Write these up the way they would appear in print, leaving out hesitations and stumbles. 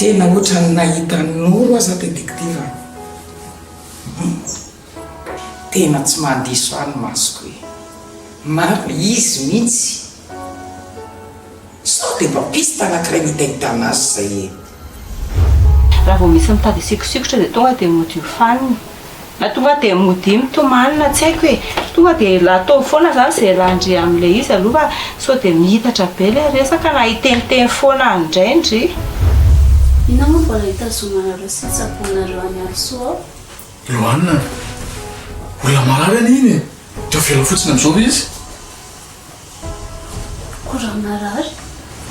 tena ohatrany nahitan'oro aza détective tena tsy mandiso any masoko hoe maro izy mihitsy sao dia mba pista anankiray mitahitana azy zay raha vao misy mitady sikosikotra dia tonga dia mody io faniny na tonga dia mody mitomanina tsy haiko hoe tonga dia atao foana zany zay landry amin'ilay izy aloha fa sao dia mihitatra be ilay resaka na hiteniteny foana andraindry ina moa mbola hitazomanareo sy tsaponareo any Alsoa Lohanina olona marary any iny dia vela fotsiny amin'izao izy koraha marary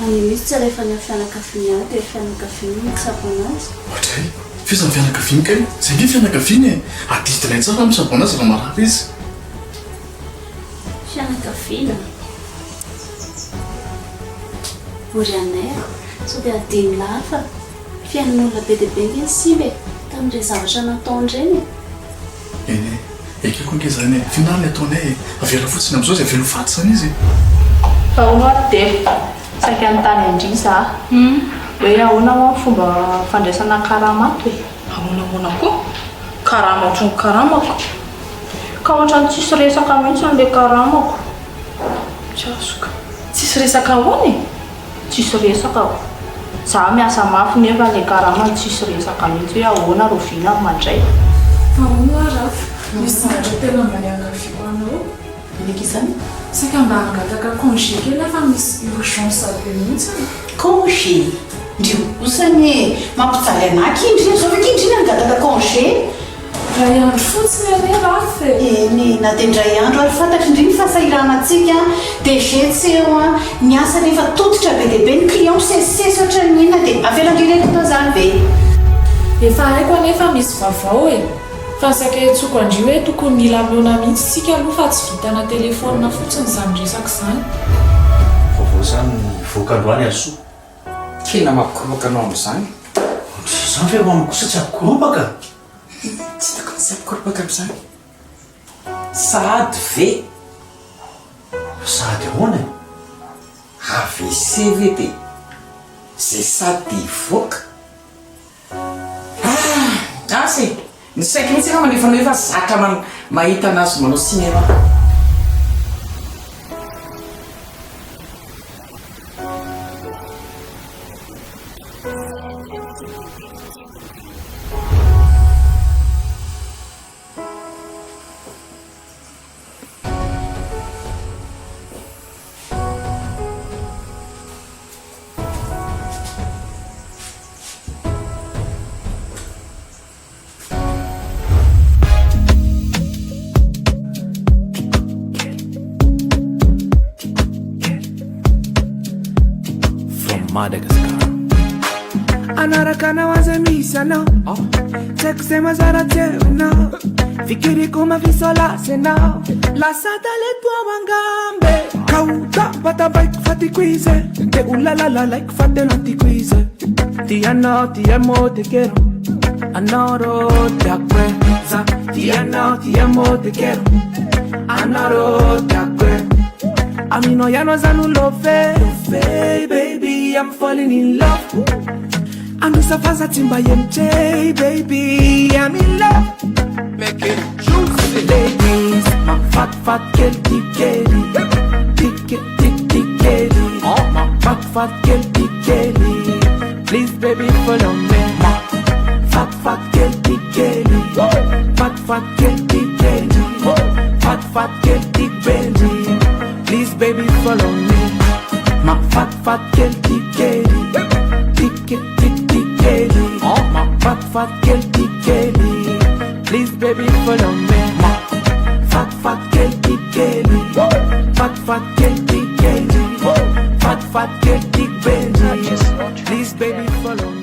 any misy tsy rehefa ny fianakaviana any dia fianakaviana mitsaboana azy ohatray fiza ny fianakaviany kay zay nge fianakaviany e adidinay tsara misabona azy raha marary izy fianakaviana ory anay sao dia adiny lafa fiain'olona be dia be nge simbe tamin'irey zavatra nataon'ireny eny ekeko nke zany e finariny ataonay avela fotsiny amin'izao zay velo faty zany izy fa ahoana dia saika nytany andry za hoe ahoana moa fomba fandraisana karamato e ahoanahoana koa karama ohatrany karamako ka ohatrany tsisy resaka mihitsy an'ilay karamako tsy azoka tsisy resaka ahoana e tsisy resaka za miasa mafy nefa ilay karama tsisy resaka mihitsy hoe ahoana roviana mandray ahoana rafa misy nandro tena mba niangaviako anao ileka izany saika mba hangataka congé kely fa misy urgence be mihitsy congé ndrio osany mampijaly anaky indrina zao veka indrina angataka congé ray andro fotsiny ane rafa eny na dia ndray andro ary fantatry indriny fahasahiranantsika dia zetsy eo a ny asa rehefa tototra be dia be ny client sesisesy ohatra ny inona dia avelandrireko tao zany be efa haiko anefa misy vavao e fa saika etsoko andrio hoe tokony mila amiona mihitsy tsika aloha fa tsy vitana telefona fotsiny zany resaka zany vaovao zany voakandroany Alsoa tena mampikorobaka anao amin'izany zany fe ho amikosa tsy ampikorobaka tsy tokony tsy ampikorobaka amin'izany sady ve sady ahoana AVC ve dia zay sady ivoaka asy ny saika mihitsy efa manefana hoe fa zatra mahita anazy manao cinéma Madagascar anaraka nawaza misy anao tsaiky zay mazara teo anao fikiriko mafisolase anao lasa taleto mangambe kautabatabaiky fatiko izy de ulalalalaiko fatelo antiko izy ti anao ti amo te kero anao ro tiakweza ti anao ti amo te kero anao ro tiakwe amino yano zanu love baby I'm falling in love anusafaza timba yemche baby I'm in love make it juicy ladies my fat girl tikeli tikeli my fat girl tikeli please baby follow me my fat girl tikeli fat girl tikeli fat girl tikeli please baby follow me my fat girl tikeli tikeli my fat girl tikeli please baby follow me my fat girl tikeli fat girl tikeli fat girl tikeli please baby follow me.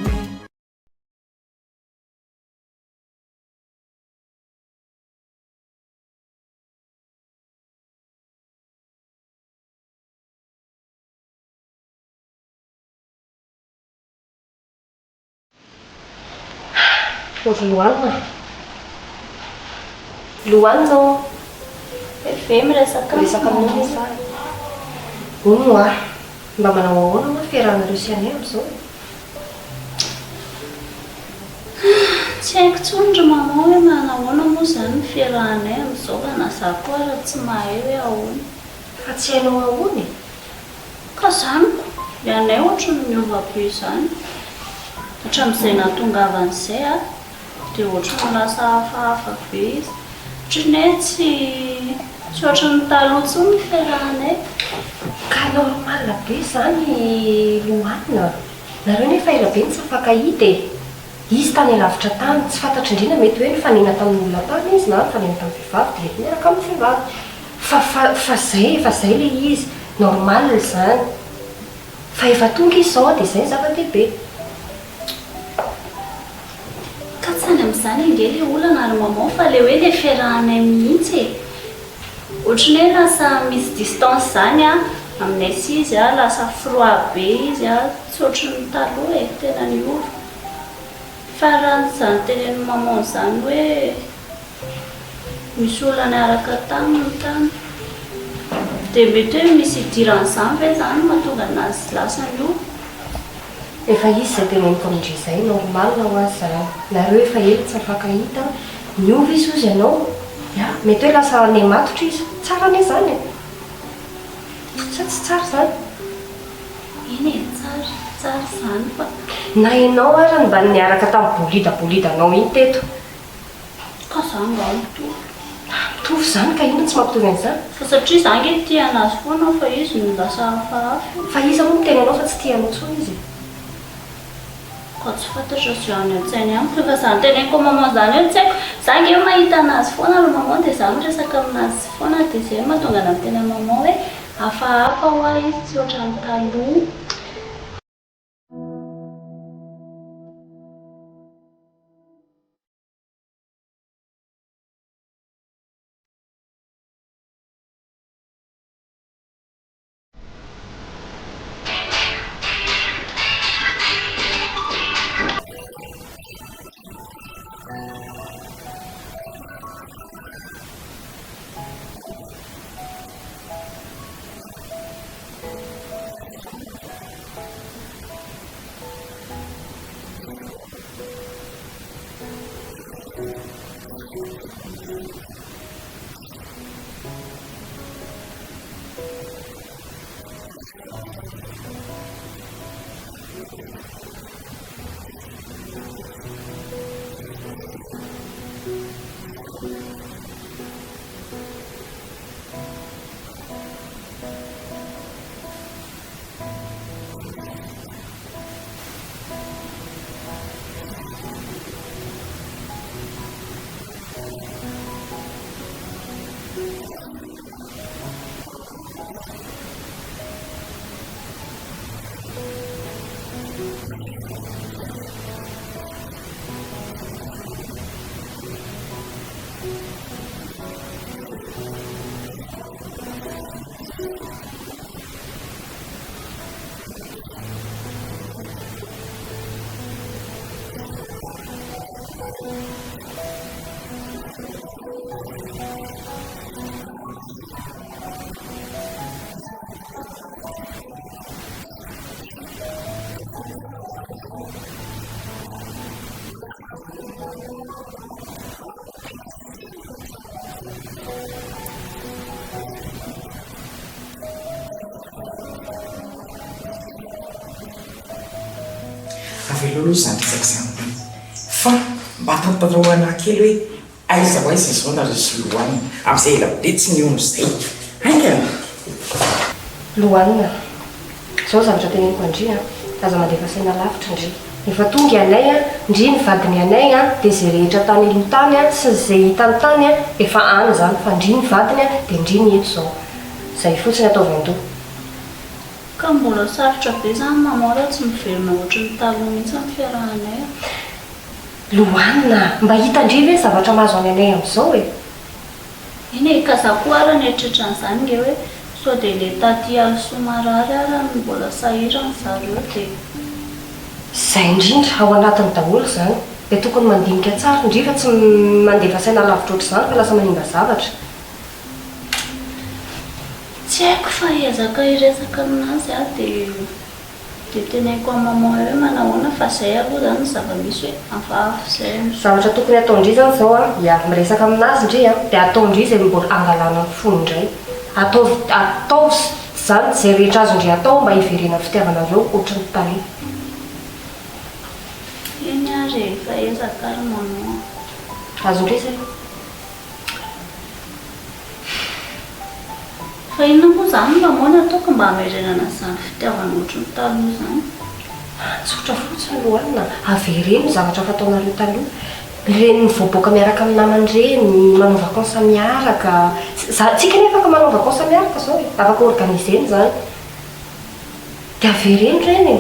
Luano ve miresaka amin'ny sary Ono mba manao ahoana moa fiarahanareo sy anay amin'izao tsy haiko tsondry mama hoe manahoana moa zany ny fiarahanay amin'izao fa na za koa raha tsy mahay hoe ahoana. Fa tsy hainao ahoana e? Ka zaniko ianay ohatra ny miova be izany hatramin'izay nahatongavan'izay a dia ohatra ny lasa hafahafa be izy ohatran'ny hoe tsy ohatra ny taloha tsony ny fiarahanay. Ka normal be zany Loanina. Nareo nefa ela be ny tsy afankahita e. Izy tany alavitra tany tsy fantatry indrindra mety hoe nifanena tamin'ny olona tany izy na nifanena tamin'ny vehivavy dia miaraka amin'ny vehivavy. Fa zay le izy normal zany. Fa efa tonga izy zao dia izay ny zava-dehibe. Ka tsy any amin'izany inde le olana ary maman fa le hoe le fiarahanay mihitsy e. Ohatran'ny hoe lasa misy distance zany a aminay sy izy a lasa froid be izy a tsy ohatran'ny taloha e tena niova. Fa raha zany tenen'ny maman zany hoe misy olana araka tany ny tany dia mety hoe misy idiran'izany ve zany mahatonga anazy lasa niova. Efa izy izay teneniko amindrizay normal ho azy zany. Nareo efa ela tsy afankahita niova izy ozy ianao. Ya, mety hoe lasa ane matotra izy. Tsara ane zany e. Sa tsy tsara zany? Eny e, tsara zany fa na ianao ary mba niaraka tamin'ny bolidanao iny teto. ka za mba mitovy. Mitovy zany ka ino tsy mampitovy an'izany? Fa satria za nge tia anazy foana fa izy no lasa hafahafa. Fa izy moa miteny anao fa tsy tianao tsony izy. Ka tsy fantatra sy any an-tsainy amiko fa za teneniko maman zany hoe tsy haiko za nge mahita anazy foana ry maman dia za miresaka aminazy foana dia zay mahatonga ana miteny maman hoe hafahafa hoa izy tsy ohatran'ny taloha. Avelolo zany tsaiko zany fa mba tantaroana kely hoe aiza ho aiza izao na resy Loanina amin'izay ela be tsy niono izay ainga Loanina zao zavatra teneniko andri a aza mandefa saina lavitra ndry efa tonga anay a ndry ny vadiny anay a dia zay rehetra tany aloha tany a sy zay hitany tany a efa any zany fa ndry ny vadiny a dia ndry ny eto zao zay fotsiny ataovan-doha. Ka mbola sarotra be zany maman raha tsy miverina ohatran'ny taloha mihitsy amin'ny fiarahanay. Loanina mba hitandry ve zavatra mahazo any anay amin'izao e? Eny e, ka za koa ara nieritreritra an'izany nge hoe sao dia le taty Alsoa marary ara no mbola sahirana zareo dia zay indrindra ao anatiny daholo zany dia tokony mandinika tsara indri fa tsy mandefa saina lavitra ohatr'izany fa lasa manimba zavatra. Tsy haiko fa hiezaka hiresaka aminazy a dia teneniko amin'ny maman hoe manahoana fa zay aloha zany zava-misy hoe hafahafa zay. Zavatra tokony atao indray zany zao a, ia miresaka aminazy indray a, dia atao indray izay mbola angalana ny fony indray. Atao zany zay rehetra azo indray atao mba hiverena fitiavanareo ohatry ny taloha. Eny a rehefa ezaka ary manao. Azo indray zay. Fa inona moa zany mba moana ataoko mba hamerenana izany fitiavana ohatry ny taloha zany? Tsotra fotsiny lohalina, avereno zavatra fataonareo taloha. Ireny mivoaboaka miaraka amin'ny namany ireny, manao vakansa miaraka. Tsika nefa afaka manao vakansa miaraka zao e, afaka organizeny zany. Dia avereno ireny e.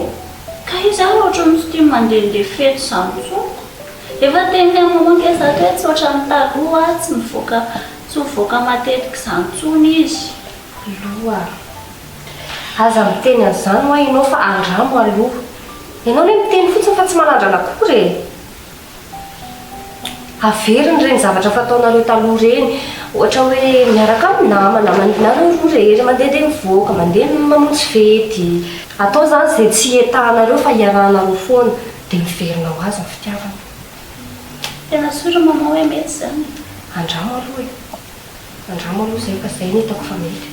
Ka izy ary ohatry ny tsy tia mandehandeha fety izany tsoko. Efa teny mamonkesaka hoe tsy ohatry ny taloha tsy mivoaka matetika izany tsony izy. Loha. Aza miteny an'izany hoa ianao fa andramo aloha. Ianao ne miteny fotsiny fa tsy manandrana akory e. Averiny ireny zavatra fataonareo taloha ireny. Ohatra hoe miaraka amin'ny namana, nareo roa rehetra mandehandeha mivoaka, mandeha mamonjy fety. Atao zany izay tsy entahanareo fa iarahanareo foana dia miverina ho azy ny fitiavana. Tena sora mamao hoe mety zany. Andramo aloha e. Andramo aloha izay fa izay no hitako fa mety.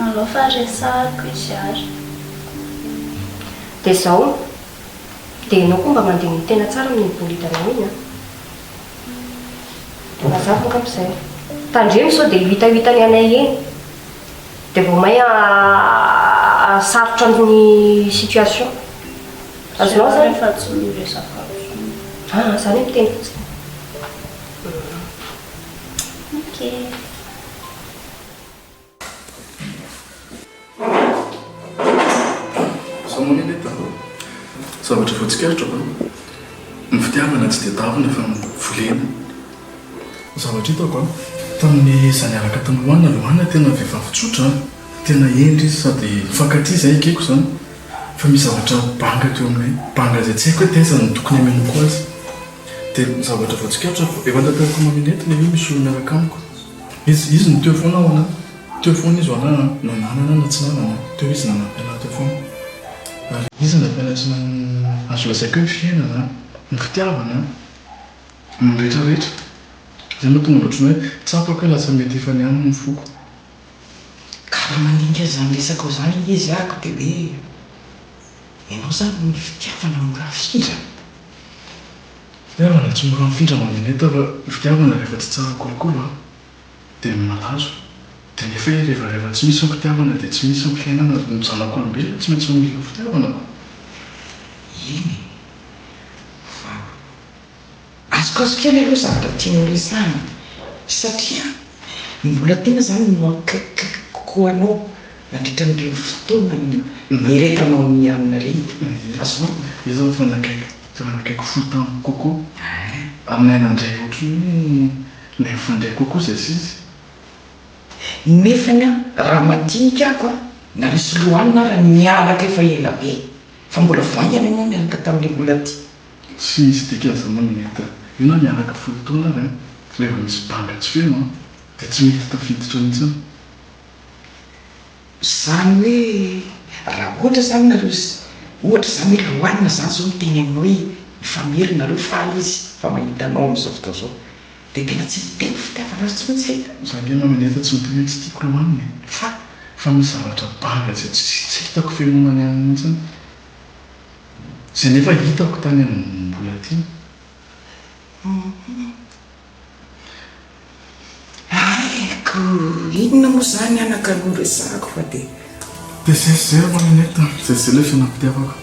Aloha fa resahako izy ary. Dia izao, dia ianao koa mba mandeha ny tena tsara amin'ny bolitanao iny a. Mazava ank'izay. Tandremo sao dia hitahitany anay eny. Dia vao may sarotra ny situation. Azonao zany? Rehefa tsy miresaka. Zany miteny fotsiny. Ok. Samonina eta zavatra voatsikaritra ba ny fitiavana tsy dia davina fa volena. Zavatra hitako a tamin'ny zaniaraka tamin'ny Loana tena vehivavy tsotra, tena endry izy sady fankaty izay ekeko zany. Fa misy zavatra banga teo aminay, banga izay tsy haiko hoe taiza ny tokony hamenoko azy. Dia zavatra voatsikaritra efa tanteraka maminety ilay hoe misy olona miaraka amiko. Izy no teo foana ao anahy. Teo foana izy ho anahy nananana na tsy nanana. Teo izy nanampiana teo foana. Ary izy nampiana sy azo lazaiko hoe fiainana, ny fitiavana, ny rehetrarehetra. Izay mahatonga ohatrany hoe tsapako hoe lasa mety efa niany ny foko. Karaha mandinga izany resaka izany izy ako dia hoe ianao zany ny fitiavana mora findra. Fitiavana tsy mora mifindra mamineta fa fitiavana rehefa tsy tsara kolokolo dia malazo. Dia nefa rehefa tsy misy ny fitiavana dia tsy misy ny fiainana ny zanak'olombelona tsy maintsy mila fitiavana. Iny fa azokazokely aloha zavatra tianao resahana satria mbola tena zany no akaiky kokoa anao nandritra n'ireny fotoana nieretanao amin'ny alina reny. Azonao izao fa nakaiky folo taona kokoa. Aminay nandray ohatrany hoe nefandray kokoa izay izy. Nefany raha madinika ako na resy Loana raha nialaka efa ela be fa mbola voaingana ianao niaraka tamin'ilay mbola ty. Tsy misy dikasa mamineta. Io na niaraka folo taona ary rehefa misy banga tsy feno dia tsy mety tafiditra mihitsy. Zany hoe raha ohatra zany nareo ohatra zany hoe Loana zany zao miteny aminao hoe mifamely nareo faly izy fa mahita anao amin'izao fotoana izao dia tena tsy miteny fitiavana azy tsy maintsy haita. Zany hoe mamineta tsy miteny hoe tsy tiako Loana fa misy zavatra banga izay tsy hitako fiainonana ihany mihitsy. Izay nefa hitako tany amin'ny mbola ty. Aiko inona moa zany anakaloha resahako fa dia zay mamineta zay ilay fiainam-pitiavako.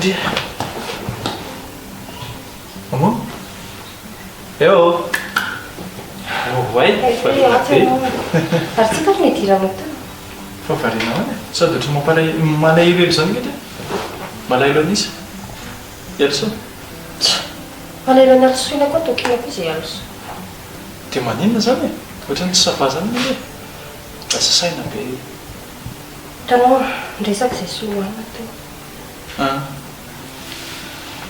dia. Maman? Eo. Vai. Artsika ny dirana to. Fa variana hoany. Sady ohatry malahelo elo zany nge. Malahelo anisa. Elso. Malahelo ny alsoina koa tokinako izay also. Dia maninona zany e? Ohatran'ny tsy savazana hoe lasa saina be. Hitanao resaka izay soloana teo.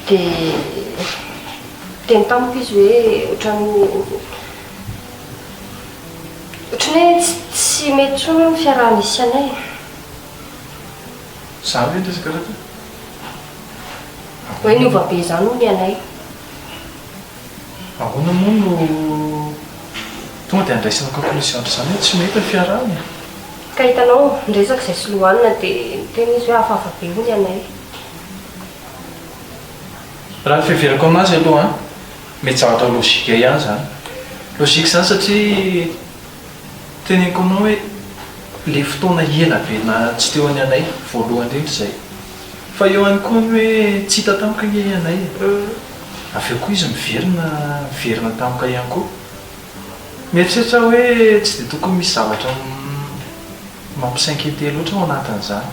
Dia teny tamiko izy hoe ohatran'ny hoe tsy mety tsony ny fiaraha-misy anay. Za hoe resaka raha ty? Hoe niova be zany hoy ny anay. Ahoana moa no tonga dia andraisana conclusion zany hoe tsy mety ny fiarahana. Ka hitanao resaka izay soloanina dia tena izy hoe hafahafa be hoy ny anay. Raha ny fiheverako aminazy aloha mety zavatra logika ihany zany. Logika zany satria teneniko anao hoe le fotoana ela be na tsy teo any anay voalohany indrindra izay. Fa eo ihany koa hoe tsy hita tampoka nge anay. Avy eo koa izy miverina tampoka ihany koa. Mieritreritra hoe tsy dia tokony misy zavatra mampisainky loatra ao anatin'izany.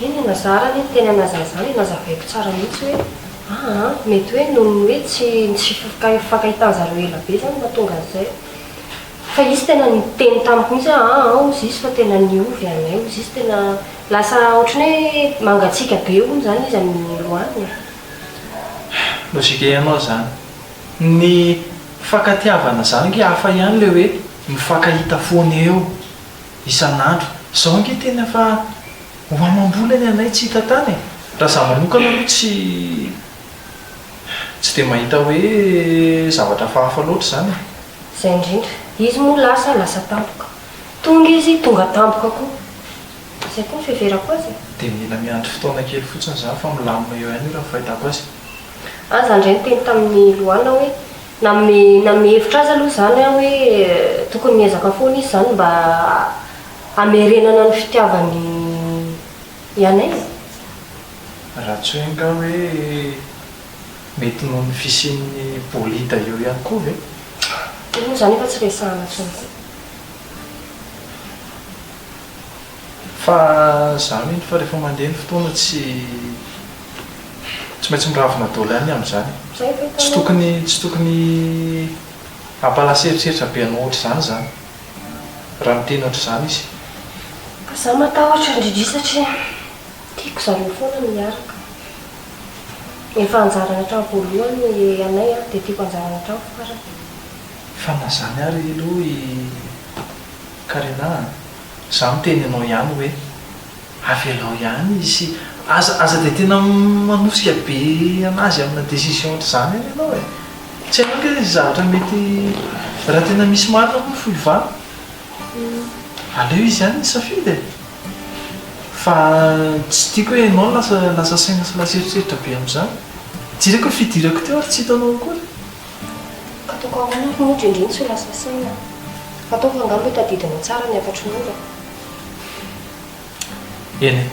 Eny nazara ny teny anazan'izany nazavaiko tsara mihitsy hoe mety hoe noho hoe tsy fankahitana zareo ela be zany mahatonga an'izay. Fa izy tena niteny tamiko mihitsy ozy izy fa tena niovy anay, ozy izy tena lasa ohatrany hoe mangatsika be hono zany izy amin'ny lohaniny. Logika ianao zany. Ny fankatiavana zany nge hafa ihany le hoe mifankahita foana eo isan'andro. Zao nge tena fa ho amam-bola ny anay tsy hita tany. Raha za manokana aloha tsy dia mahita hoe zavatra fahafa loatra zany. Zay indrindra. Izy moa lasa tampoka. Tonga izy tonga tampoka koa. Zay koa ny fiheverako azy. Dia mila miandry fotoana kely fotsiny za fa milamina eo ihany raha fahitako azy. Aza indray niteny tamin'ny loana hoe nanome hevitra azy aloha zany hoe tokony miezaka foana izy zany mba hamerenana ny fitiavany ianay. Raha tsy hoe nga hoe mety noho ny fisian'ny bolida eo ihany koa ve? Moa zany efa tsy resahana tsony. Fa za mihitsy fa rehefa mandeha ny fotoana tsy maintsy miravina daholo ihany amin'izany. Tsy tokony hampalasa eritreritra be anao ohatr'izany zany. Raha miteny ohatr'izany izy. Ka za matahotra indrindra satria tiako zareo foana miaraka. Efa anjarana hatrany voalohany anay dia tiako anjarana hatrany farany. Fa na zany ary aloha Karina, za miteny anao ihany hoe avelao ihany izy. Aza dia tena manosika be anazy amina décision ohatr'izany any ianao e. Tsy haiko hoe zavatra mety raha tena misy marina moa fohy vany. Aleo izy ihany safidy e. Fa tsy tiako hoe ianao lasa saina sy lasa eritreritra be amin'izany. Jereko hoe fidirako teo ary tsy hitanao akory. Ataoko ahoana motra indrindra tsy ho lasa saina. Ataoko angamba hoe tadidina tsara ny afatry mora. Eny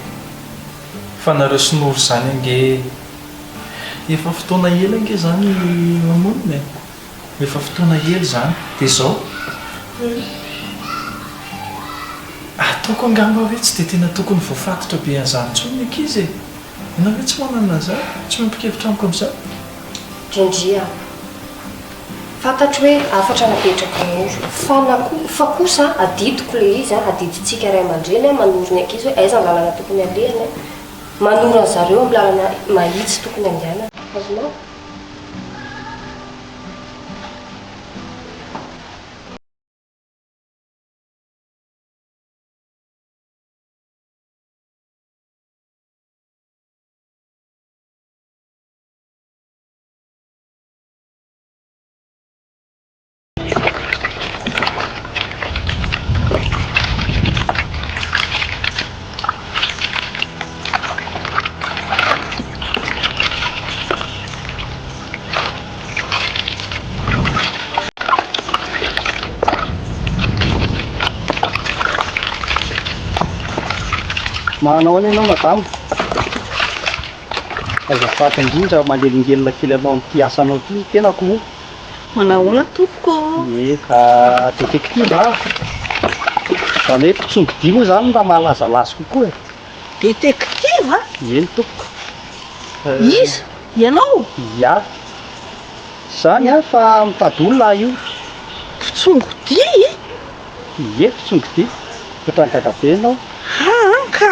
fa nareo sonoro zany ange efa fotoana ela ange zany mamonina e. Efa fotoana ela zany dia zao ataoko angamba hoe tsy dia tena tokony voafatotra be an'izany tsony ny ankizy e. Ianao hoe tsy manana an'izany, tsy mampikevitra amiko amin'izany. Drindria fantatro hoe afatra napetraka noro fa kosa adidiko le izy adiditsika ray aman-dreny manoro ny ankizy hoe aiza ny lalana tokony alehany manoro an' zareo amin'ny lalana mahitsy tokony andianana. Azonao? Manao any ianao madamo? azafady indrindra manelingelina kely anao am'ty asanao ty tenako moa. Manahoana tompoko? Ka détective zany hoe mpitsongo-dia moa zany mba mahalazalazy kokoa e. Détective a? Eny tompoko. Iza? Ianao? Ia. Zany a fa mitady olona io. Mpitsongo-dia? Ie, mpitsongo-dia. Fotrankakabe ianao. Ka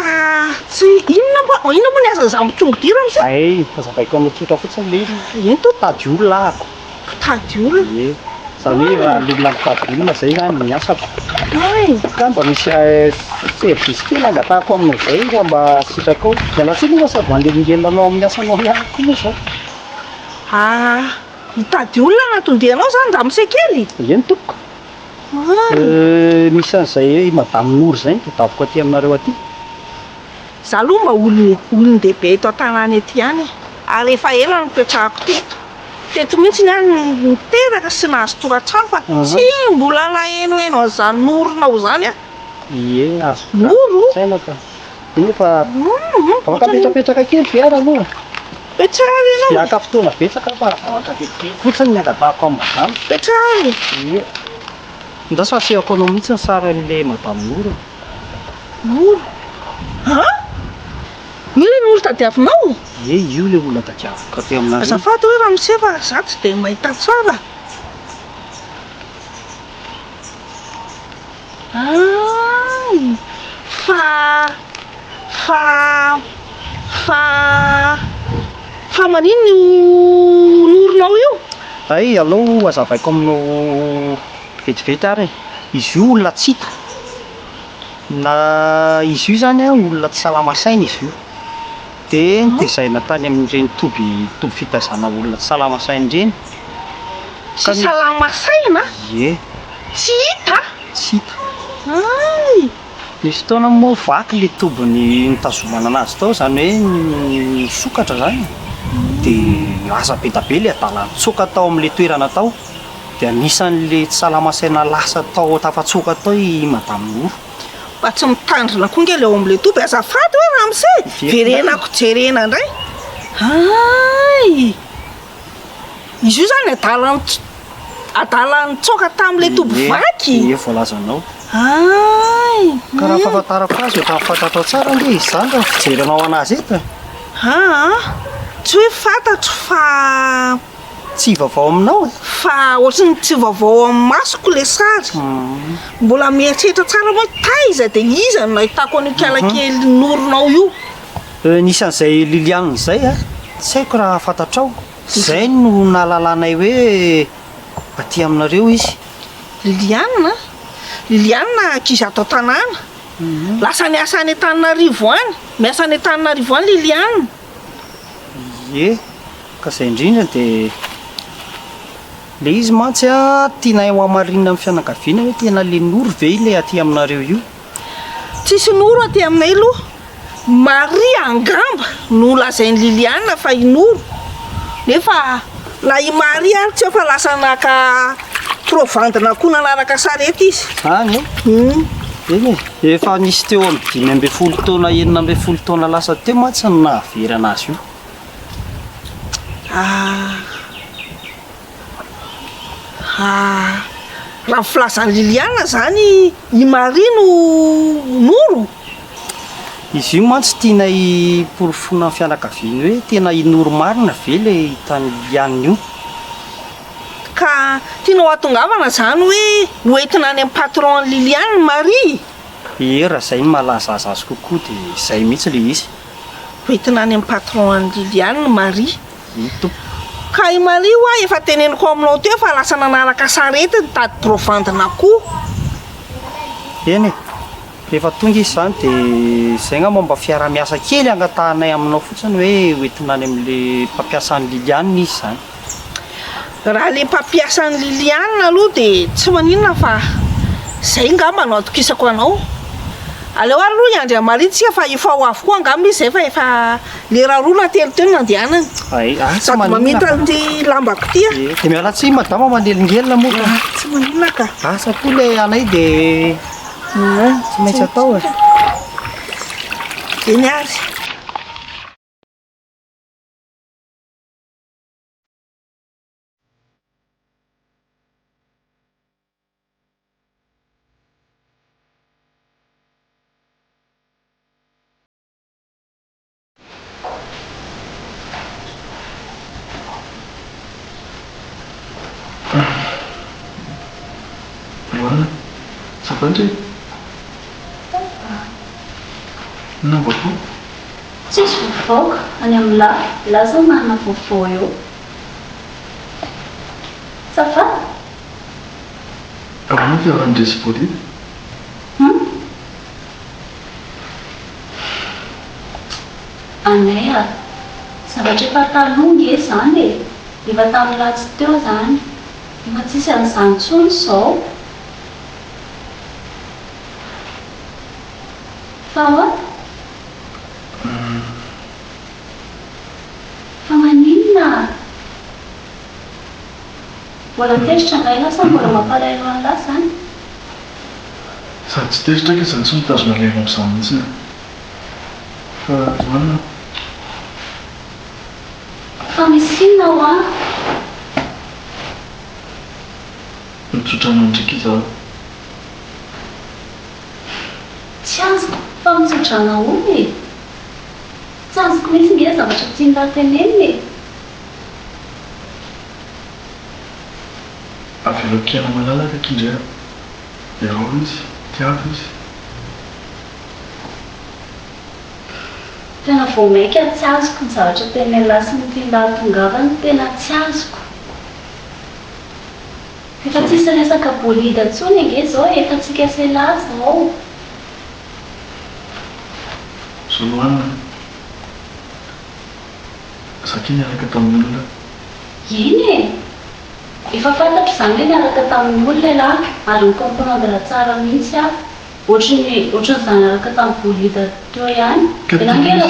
tsy inona moa ny azan'izany mpitsongo-dia ramose? Ay, fazavaiko amin'ny tsotra fotsiny le ino to? tady olona ako. Tady olona? Ie. Zany hoe raha olona mitady olona zay zany ny asako. Ka mba misy service kely angatahako amin'izay raha mba sitrako. Miala tsiny moa sady manelingelinanao amin'ny asanao ihany koa moa zao. Mitady olona anatondehanao zany ramose kely? Eny tompoko. Misy an'izay hoe madame Nour zay dia davoko aty aminareo aty. Za aloha mba olon-dehibe eto an-tanàna ety ihany ary efa ela nipetrahako teto. Teto mihitsy ny any niteraka sy nahazo tokantrano fa tsy mbola nahenoheno an'izany Nourinao zany a. Ie, azo. Noro? Saina ka. Iny fa afaka petrapetraka kely fiara moa. Petrahany ianao? Miaka fotoana betsaka fa fotsiny ny angatahako amin'ny madame. Petrahany? Ie. Ndasa asehako anao mihitsy ny saran'le madame Nour. Nour? Io le Nour tadiavinao? Ie, io le olona tadiaviko aty aminareo. Azafady hoe ramose fa za tsy dia mahita tsara. Fa manino Nourinao io? Ay, allo azavaiko aminao vetivety ary. Izy io olona tsy hita. Na izy io zany a olona tsy salama saina izy io. Dia nitezaina tany amin'ireny toby fitazana olona tsy salama saina ireny. Tsy salama saina? Ie. Tsy hita? Tsy hita. Nisy fotoana moa vaky le tobiny nitazomana anazy tao, zany hoe nisokatra zany. Dia asa be da be le adala nitsoka tao amin'le toerana tao. Dia anisan'le tsy salama saina lasa tao tafatsoka tao i madame Nour. Mba tsy mitandrina koa ngely eo amin'le toby azafady hoe ramose. Verenako jerena indray. Izy io zany adala nitsoka tamin'le toby vaky. Ie, voalazanao. Ka raha fahafantarako azy efa fantatro tsara nge izy zany raha fijerenao anazy eto. Tsy hoe fantatro fa tsy vaovao aminao e. Fa ohatrany tsy vaovao amin'ny masoko le sary. Mbola mieritreritra tsara moa taiza dia iza no nahitako an'io kialakely Nourinao io. Nisy an'izay Liliane zay a, tsy haiko raha fantatrao. Zay no nahalalànay hoe aty aminareo izy. Liliane? Liliane ankizy ato an-tanàna. Lasa niasa any Antananarivo any. Miasa any Antananarivo any Liliane. Ie, ka izay indrindra dia le izy mantsy a tiana ho amarinina amin'ny fianakaviana hoe tena le Nour ve le aty aminareo io. Tsisy Nour aty aminay aloha. Maria angamba no lazain'ny Liliane fa i Nour. Nefa la i Maria tsy efa lasa naka provandina koa nanaraka sarety izy. Any eny e, efa nisy teo amin'ny 5 taona 9 taona lasa teo mantsy no nahavery anazy io. Raha filazan'ny Liliane zany i Maria no Nour. Izy io mantsy tiana hiporofona amin'ny fianakaviany hoe tena i Nour marina ve le hitan'ny Liliane io. Ka tianao hatongavana zany hoe hoentina any amin'ny patron Liliane Marie. Ie, raha izay mahalazaza azy kokoa dia izay mihitsy le izy. Hoentina any amin'ny patron Liliane Marie. Ka i Marie hoa efa teneniko aminao teo fa lasa nanaraka sarety nitady provandina koa. Eny e, rehefa tonga izy zany dia izay nga momba fiara-miasa kely angatahanay aminao fotsiny hoe hoentina any amin'le mpampiasan'ny Liliane izy zany. Raha le mpampiasan'ny Liliane aloha dia tsy maninona fa izay ngamba no atokisako anao. Aleo ary aloha iandry Marie tsika fa efa ho avy koa angamba izy zay fa efa lera roa telo teo nandehanana. Sady mamita an'ity lambako ty a. Dia miala tsy madama manelingelina moa. Tsy maninona ka. Asa koa le anay dia tsy maintsy atao e. Eny ary. Bandre? Navaoko? Tsisy vaovaoka any amin'ny laza manana vaovao eo. Safà? Ahoana fiaran-dresy politika? Anay zavatra efa talonga e zany e. Efa tamin'ny latsy teo zany. Efa tsisy an'izany intsony izao. Fa ahoana? Fa maninona? Mbola teritra ngay lasa mbola mampalahelo any lasa zany. Sady tsy teritra ka izany tsy mitazona lelo amin'izany mihitsy. Fa ahoana? Fa misy inona ho mitsotra anao ndraiky izaho. Tsy azoko fa mitsotra nahoana e. Tsy azoko mihitsy nge zavatra tianao tenenina e. Avela kena malalaka kindray. Irao izy, tiako izy. Tena vao maika tsy azoko ny zavatra tenenina lasa ny tian-dahatongavana tena tsy azoko. Efa tsisy resaka bolida intsony nge izao etantsika sela izao. Zoloana, zaka niaraka tamin'ny olona. Iny e! Efa fantatro izany hoe niaraka tamin'ny olona lahy ary nikomprendre tsara mihitsy aho. Ohatran'izany niaraka tamin'ny bolida teo ihany. Tena angela.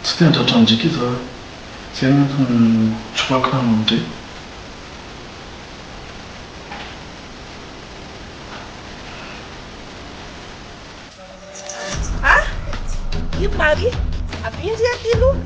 Tsy tendratra ndraiky izaho. Izay no tsoako rano amindray. Io Marie, abia zay aty aloha.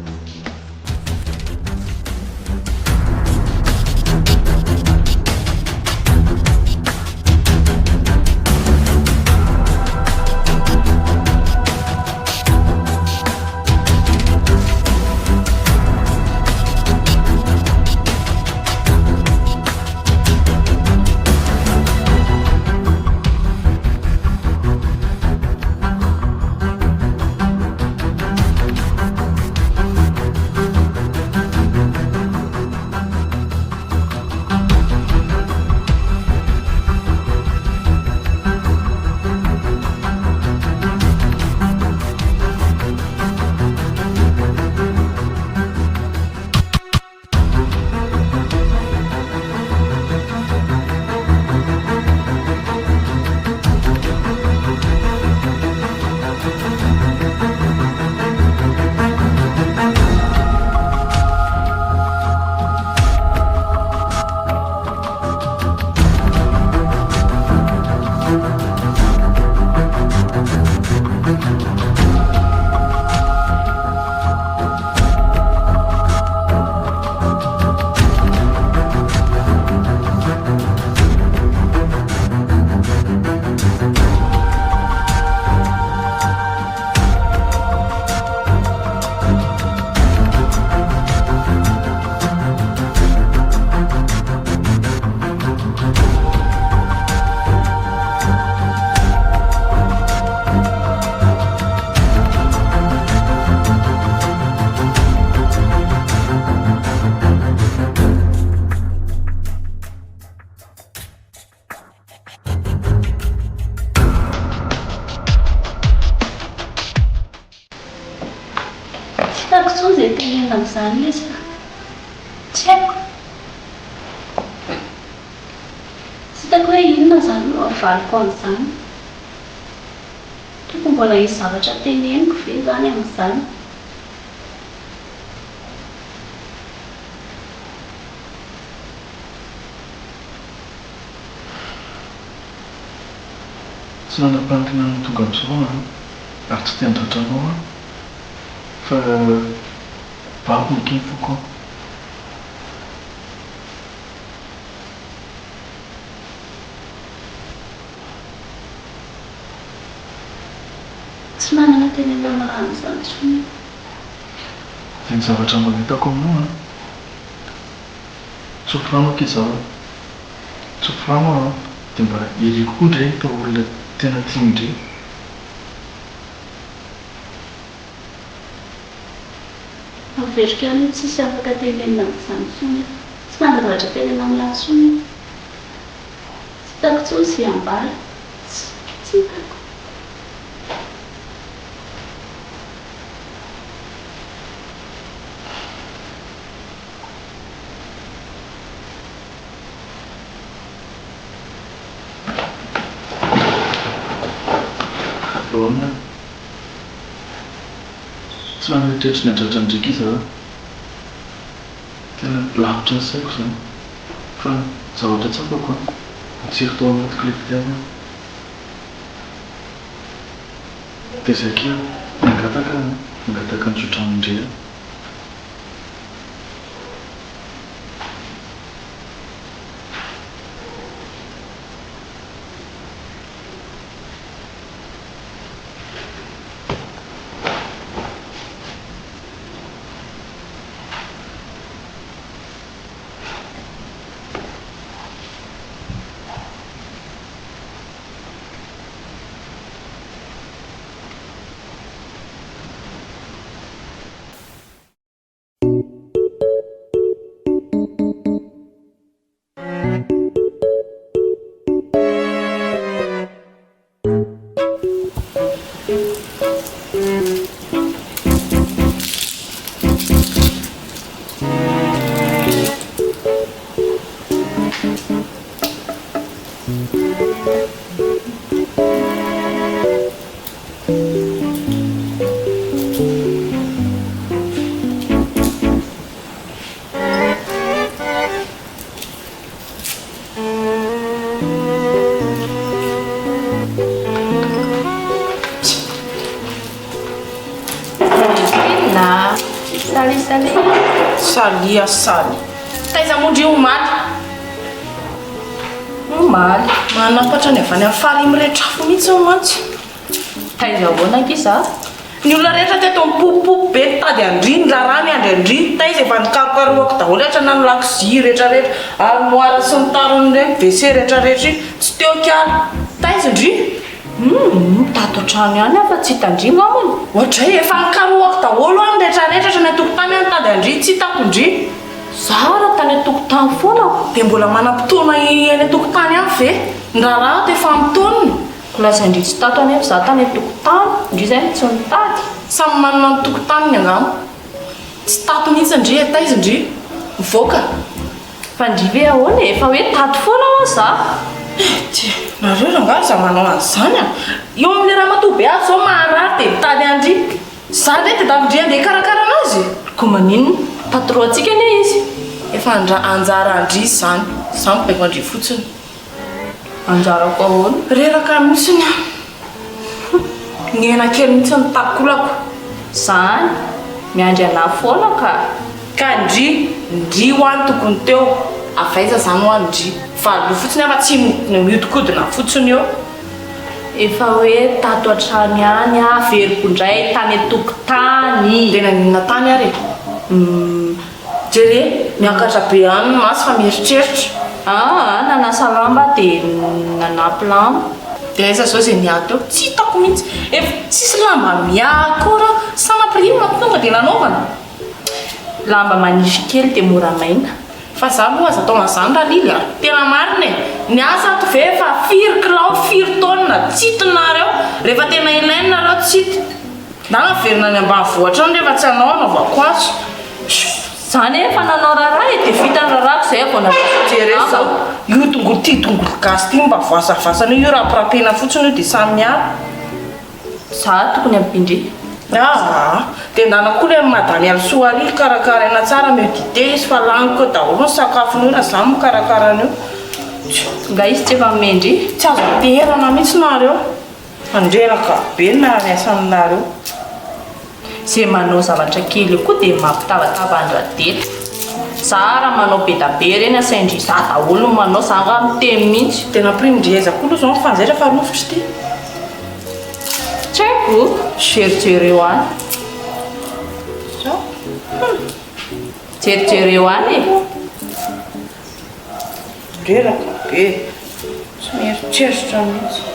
Zay tenenina amin'izany izy. Tsy haiko. Tsy hitako hoe inona izany no avaliko amin'izany. Tokony mbola hisy zavatra teneniko ve izany amin'izany. Tsy nanam-panontaniana tonga amin'izao ary tsy tendratra-nao aho. Fa babo ny foko. tsy manana teny mamarano izany sony ny zavatra mahitako aminao a tsoframako izaho tsoframo a dia mba iriko ndray fa olona tena tiandre averika any tsisy afaka tenenina amin'izany sony tsy mandavatra tenena milahy sony tsy tako tsony sy ambala tsy hitako Loana tsy manatretra ny andratra ndraiky izaho tena lavitra ny saiko izany fa zavatra tsapako a mitsiry tao anaty kilefitiavana dia izay keo mangataka ny tsotranon-drea salia saly taiza mondry omaly omaly manapatra ny avany amin'ny faly miretrafo mihitsy mantsy taiza ahoana kiza ny olona rehetra teto mipopopo be tady andry ny larany andry andry taiza efa nikarokaroako daholo rehetra na ny lakozy rehetrarehetra armoara sy ny tarony regny WC rehetrarehetra iny tsy teo kiala taiza ndry tato trano ihany afa tsy hitandry ngamany ohatray efa nikaroako daholo any rehetrarehetra trany atokotany any tady andry tsy hitako ndry zara tany atokotany foana dia mbola manam-potoana eny atokotany any ve ndraraha dia efa mitonony kolasa indry tsy tato anefa za tany atokotany indry zay tsy nitady samy manana ny tokotany ny angamo tsy tato mihitsy ndry taiza ndry mivoaka fa ndry ve ahoana efa hoe tato foana ho za nareo ranga za manao an'izany a eo amin'le raha matobe azy zao maharary dia mitady andry za ndray dia davindry andeha karakara anazy ko maninona patro antsika ane izy efa anjara andry izany za mibaiko andry fotsiny anjarako ahoana reraka mihitsiny a ny hena kely mihitsy nitakolako zany miandry ana foana ka ndry hoany tokony teo avaiza zany ho andry fa lo fotsiny afa tsy miodikodina fotsiny eo efa hoe tato an-trano ihany averiko indray tany atokotany dia naninona tany ary jere miakatra be any masy fa mieritreritra nanasa lamba dia nanapy lamba dia aiza zao zay miato eo tsy hitako mihitsy efa tsisy lamba miakora sanampirima tonga dia nanaovana lamba manify kely dia mora maina fa za moa aza tao an'izany raha lily a tena marina e ny asa ato ve fa firy kilao firy taonina tsy hitinareo rehefa tena ilainy nareo tsy hity na naverina ny ambanivohatra ny rehefa tsy anao anaovako azy zany efa nanao raharaha e dia vita ny raharahako zay vao najery zao io tongolo ty tongolo gasy ty mba voasavasana io raha prapena fotsiny io dia samy miara za tokony ampindry dia ndana koa le madamy alsoary karakaraina tsara medite izy fa laniko daholo ny sakafony io raha za mikarakarana io nga izy tsy efa mendry tsy azo terana mihitsy nareo andreraka be na miasa aminareo zay manao zavatra kely koa dia mampitavatava andradely za raha manao be da be reny asaindry za daholo manao za nga mitemy mihitsy tena primindreza koa aloha zao mifanjaitra fa rofotry ty Jerijery eo any jerijery eo any reraka be tsy mieritreritra mihitsy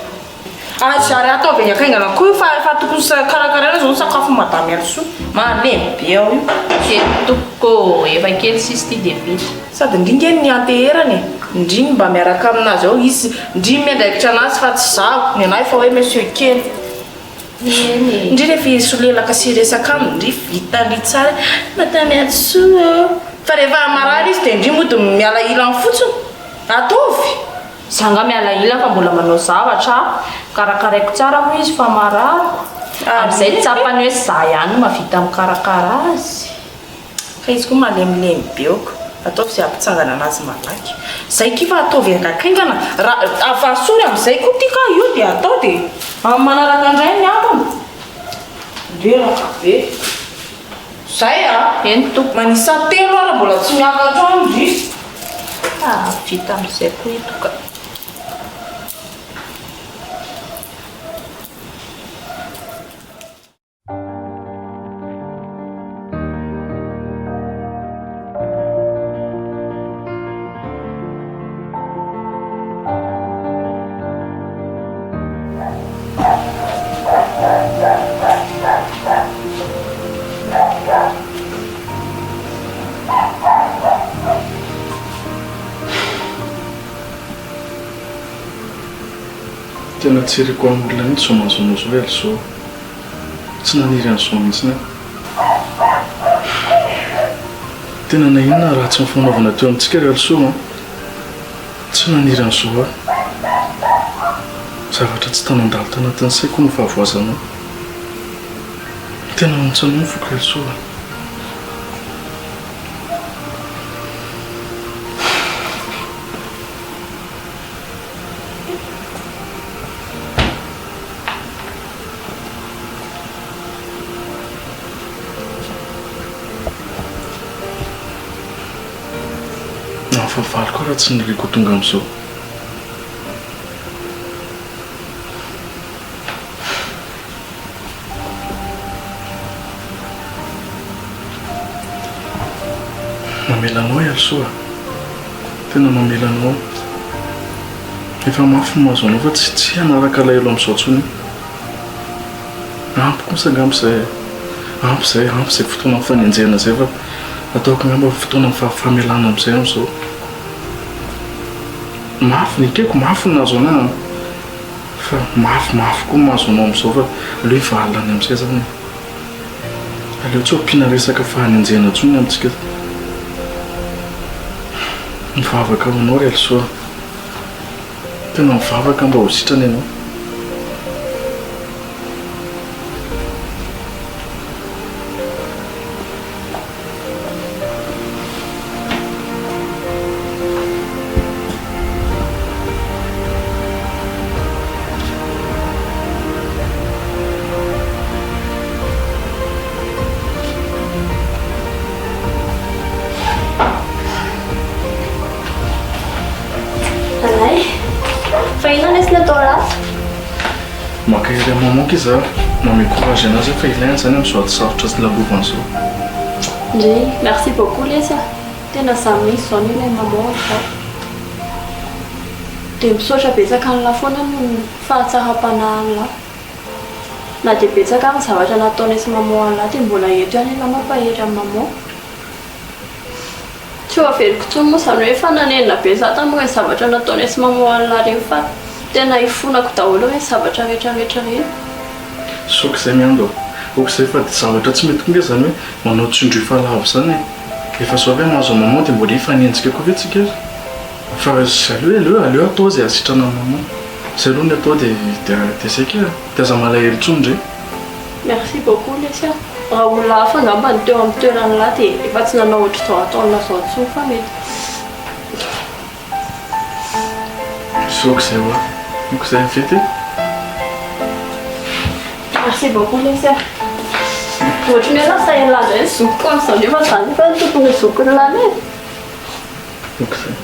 zary ataovy ny akaingana koa fa tokony karakaraina zao sakafo madamy Also malemy be ao io toko efa kely sisy ty dia vita sady indringa ny anteherany indriny mba miaraka aminazy ao izy indriny miandraikitra anazy fa tsy zaho ny anahy fa hoe monsieur kely indri rehefa izy solelaka sy resaka aminy indri vita ndry tsara madamy Also fa rehefa marary izy dia indri mody miala ilany fotsiny ataovy zanga miala ila fa mbola manao zavatra karakaraiko tsara moa izy fa marary amin'izay tsapany hoe za ihany mavita mikarakara azy fa izy koa malemilemy beoko ataovy zay ampitsangana anazy malaky zay kifa ataovy angakaingana avasory amin'izay koa tika io dia atao dia manaraka indray ny ambony leraka be zay eny toko manisa telo ara mbola tsy miakatra andry vita amin'izay koa itoka tena tseriko amin'olona mihitsy zao mahazonao zao hoe Also tsy naniry an'izao mihitsiny tena na inona raha tsy mifanaovana teo amintsika ry Also tsy naniry an'izao zavatra tsy tanandalo tanatin'ny saiko no fahavoazanao tena nontsanao foko ry Also favaly koa raha tsy niriko tonga amin'izao mamelanao Also tena mamelanao efa mafy mahazo anao fa tsy hanaraka alahelo amin'izao ntsony ampy kosa angambizay ampy zay fotoana mifanenjena zay fa ataoko angamba fotoana famelana amin'izay amin'izao mafy nikeko mafy nazo ana fa mafy koa mahazo anao amin'izao fa aleo ivalany amin'izay zany aleo tsy ampiana resaka fahanenjena ntsony amintsika mivavaka aminao ry Also tena mivavaka mba ho sitrany ianao maka iry mamanko izy mame courage anazy fa ilainy zany amin'izao aty sarotra sy lalovan'izao ndry merci beaucoup lesy tena za misy zao ny ilay maman zao dia misaotra betsaka ny lafoana no fahatsara-panahiny lahy na dia betsaka ny zavatra nataony sy maman lahy dia mbola eto ihany ila mampahery amin'ny maman tsy ho averiko tsony moa zany hoe fananenina be za tamin'ireny zavatra nataony sy maman lahy reny fa tena ifonako daholo hoe zavatra rehetrarehetra reny soka izay miando okizay fa dia zavatra tsy mety konga zany hoe manao tsindro falavo zany efa zao hoe mahazo maman dia mbola ifanenjika koa ve tsika fa aleo atao zay asitrana maman zay aloha ny atao dia zay ke dia aza malahelo tsony ndray merci beaucoup lesy raha olona hafa angamba ny teo amin'ny toerany lahy dia efa tsy nanao ohatra zao ataona zao tsony fa mety soka izay hoa okizay mivety merci beaucoup lesy ohatra ny hoe lasa elana ny zokiko amin'izao nefa zany fa tokony zokony lany e okizay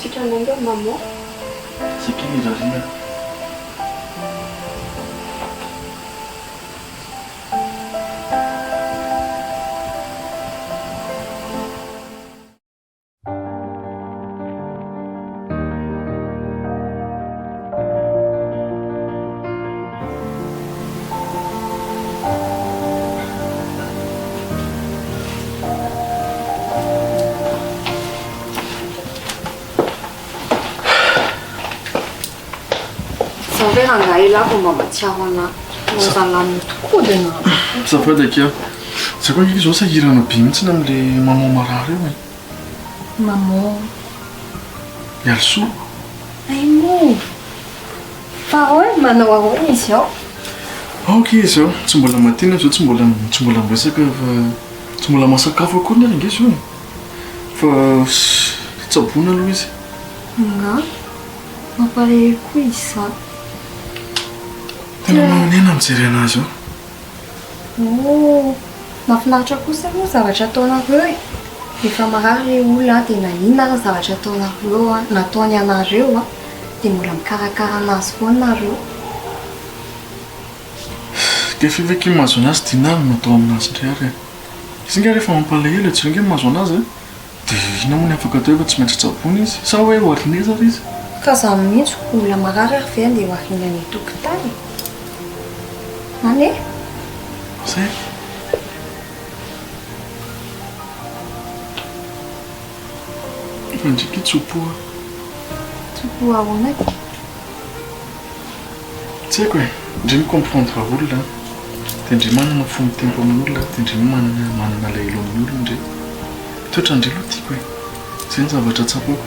sitranainga maman. Sikiliza. Ve rangailako mba matsiaho anahy nozalany tokoa dia na Zafady akeo. Tsy koa izao sahirana be mihitsy amin'ilay maman marary eo e. maman Ialsoa. aimo fa hoe manao ahoana izy ao Ok izy ao. Tsy mbola matina zao tsy mbola miresaka fa tsy mbola masakafo akory ny aranga izy io. Fa tsaboana aloha izy. nga mampalahelo koa izy zany. Tena manena mijery anazy ao. Mahafinaritra kosa moa zavatra ataonareo e. Efa marary ilay olona dia na inona ary zavatra ataonareo nataony anareo dia mbola mikarakara anazy foana nareo. Dia fiveke mahazo anazy dinary no atao aminazy indray ary. Izy nga rehefa mampalahelo tsy inge mahazo anazy dia ina moa ny afaka atao efa tsy maintsy tsaboana izy sa hoe hoarineza ary izy. Ka zaho mihitsy olona marary ary ve andeha hoarina ny tokotany. Ane? Zay. Efa ndraiky tsopoa. Tsopoa ahoana? Tsy haiko e. Indray micomprendre olona dia indray manana fomba tempo amin'olona dia indray manana lahelo amin'ny olona indray. Toetra indray aloha tiako e. Zay ny zavatra tsapako.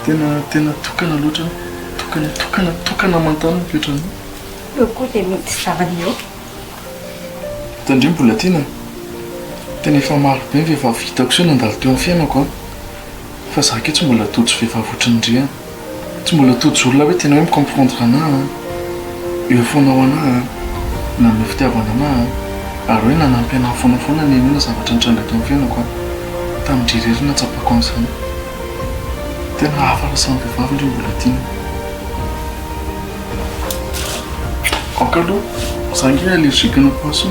Tena tokana loatra. Tokana mantana ny toetrany. Eo koa dia mety zavany eo. Tandray mbola tiana. Tena efa maro be ny vehivavy hitako izao nandalo teo amin'ny fiainako. Fa zaho ke tsy mbola tojo vehivavy ohatran'indray. Tsy mbola tojo olona hoe tena hoe micomprendre anahy. Eo foana ho anahy. Nanome fitiavana anahy. Ary hoe nanampy anahy foana ny inona zavatra nitrandraka amin'ny fiainako. Tamin'indray irery natsapako an'izany. Tena hafa raha samy vehivavy indray mbola tiana. Encore ça est allergique au poisson.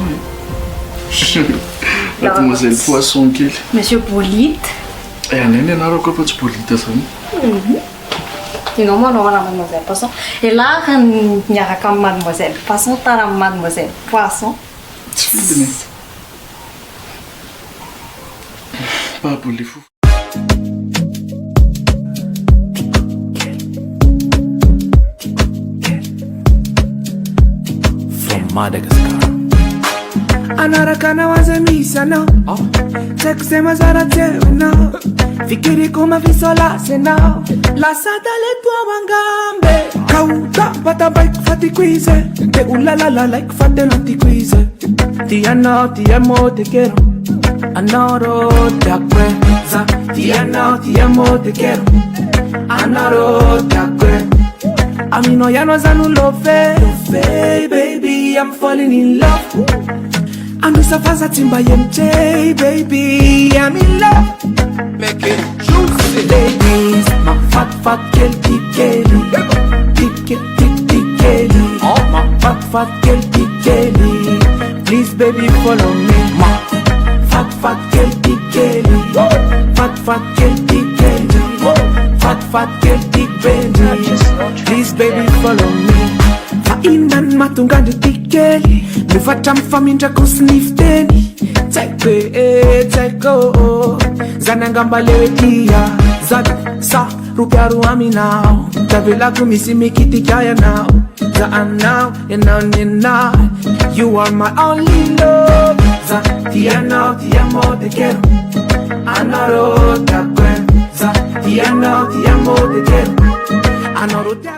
Mademoiselle Poisson kely. Monsieur Bolite. Anena ianareo koa fa tsy Bolite zany. Ianao manao raha Mademoiselle Poisson. Et là niaraka amin'ny Mademoiselle Poisson tara amin'ny Mademoiselle Poisson. Tsy fidiny. Baboly fo. Madagascar. Anaraka nawaza misana sekusema zara tena fikiri kama visola sena la sadale tua wangambe kauta pata bike fati quize te ulala like fate nanti quize ti amo te quiero anoro te acuerda ti amo te quiero anoro te acuerda Amino ya no zanu love, baby, I'm falling in love. Anusa faza timba yemche, baby, I'm in love. Make it juicy, ladies, my fat girl, tikeli, tikeli. Oh, my fat girl, tikeli. Please, baby, follow me. My fat girl, tikeli, fat girl, tikeli. Fat girl, big baby. Please baby follow me. Fa inan matunga de tikeli. Me fatam famindra kusnifteni. Teko Zanangamba lewetia Zada sa rupiaru aminao Tabela kumisi mikiti kaya now Zaan now and now. You are my only love. Za tiano te quiero. Anoro te acuerdo. Za tiano te quiero. Anoro te acuerdo.